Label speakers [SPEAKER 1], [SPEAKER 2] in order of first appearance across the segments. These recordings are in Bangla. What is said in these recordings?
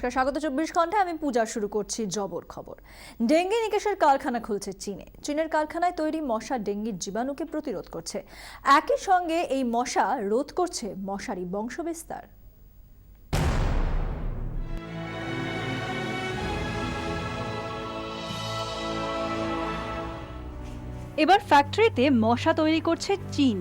[SPEAKER 1] নমস্কার, স্বাগত 24 ঘন্টায়। আমি পূজা। শুরু করছি জবর খবর। ডেঙ্গি নিকেশের কারখানা খুলছে চীনের কারখানায় তৈরি মশা ডেঙ্গির জীবাণুকে প্রতিরোধ করছে। একই সঙ্গে এই মশা রোধ করছে মশারি বংশবিস্তার। এবার ফ্যাক্টরিতে মশা তৈরি করছে চীন।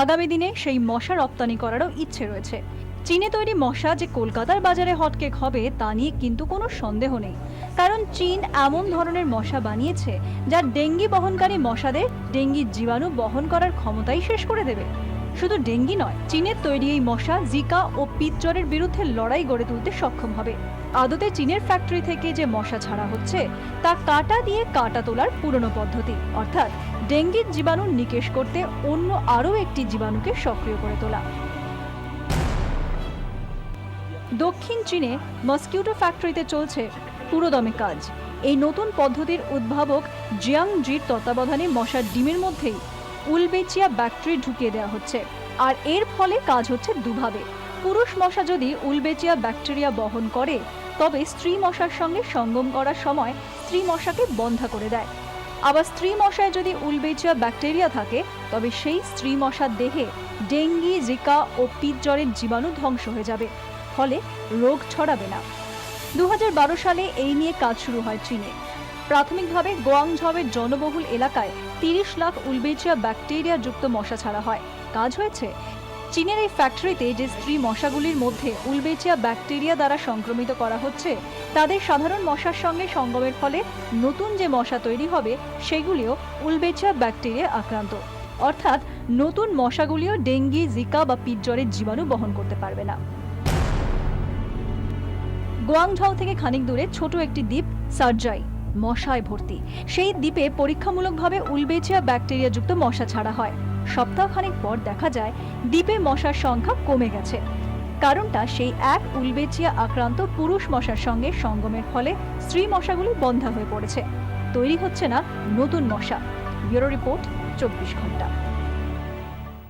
[SPEAKER 1] আগামী দিনে সেই মশা রপ্তানি করারও ইচ্ছে রয়েছে। চীনে তৈরি মশা যে কলকাতার বাজারে হটকেক হবে তা নিয়ে কিন্তু কোনো সন্দেহ নেই, কারণ চীন এমন ধরনের মশা বানিয়েছে যা ডেঙ্গি বহনকারী মশাদের ডেঙ্গির জীবাণু বহন করার ক্ষমতাই শেষ করে দেবে। শুধু ডেঙ্গি নয়, চীনের তৈরি এই মশা জিকা ও পিতজ্বরের বিরুদ্ধে লড়াই গড়ে তুলতে সক্ষম হবে। আদতে চীনের ফ্যাক্টরি থেকে যে মশা ছাড়া হচ্ছে তা কাঁটা দিয়ে কাঁটা তোলার পুরনো পদ্ধতি, অর্থাৎ ডেঙ্গির জীবাণু নিকেশ করতে অন্য আরও একটি জীবাণুকে সক্রিয় করে তোলা। দক্ষিণ চীনে মসকিউটো ফ্যাক্টরিতে চলছে পুরোদমে কাজ। এই নতুন পদ্ধতির উদ্ভাবক জিয়াংজির তত্ত্বাবধানে মশার ডিমের মধ্যেই উলবেচিয়া ব্যাকটেরিয়া ঢুকিয়ে দেওয়া হচ্ছে। আর এর ফলে কাজ হচ্ছে দুভাবে। পুরুষ মশা যদি উলবেচিয়া ব্যাকটেরিয়া বহন করে, তবে স্ত্রী মশার সঙ্গে সঙ্গম করার সময় স্ত্রী মশাকে বন্ধা করে দেয়। আবার স্ত্রী মশায় যদি উলবেচিয়া ব্যাকটেরিয়া থাকে, তবে সেই স্ত্রী মশার দেহে ডেঙ্গি, জিকা ও পিতজ্বরের জীবাণু ধ্বংস হয়ে যাবে, ফলে রোগ ছড়াবে না। 2012 সালে এই নিয়ে কাজ শুরু হয় চীনে। প্রাথমিকভাবে গোয়াংঝাওয়ের জনবহুল এলাকায় 30 লাখ উলবেচিয়া ব্যাকটেরিয়া যুক্ত মশা ছাড়া হয়। কাজ হয়েছে। চীনের এই ফ্যাক্টরিতে যে স্ত্রী মশাগুলির মধ্যে উলবেচিয়া ব্যাকটেরিয়া দ্বারা সংক্রমিত করা হচ্ছে, তাদের সাধারণ মশার সঙ্গে সঙ্গমের ফলে নতুন যে মশা তৈরি হবে সেগুলিও উলবেচিয়া ব্যাকটেরিয়া আক্রান্ত, অর্থাৎ নতুন মশাগুলিও ডেঙ্গি, জিকা বা পিতজ্বরের জীবাণু বহন করতে পারবে না। গোয়াংঝাও থেকে খানিক দূরে ছোট একটি দ্বীপ সারজাই মশায় ভর্তি। সেই দ্বীপে পরীক্ষামূলকভাবে উলবেচিয়া ব্যাকটেরিয়া যুক্ত মশা ছাড়া হয়। সপ্তাহখানেক পর দেখা যায় দ্বীপে মশার সংখ্যা কমে গেছে। কারণটা সেই এক উলবেচিয়া আক্রান্ত পুরুষ মশার সঙ্গে সঙ্গমের ফলে স্ত্রী মশাগুলি বন্ধা হয়ে পড়েছে। তৈরি হচ্ছে না নতুন মশা। ব্যুরো রিপোর্ট, 24 ঘন্টা।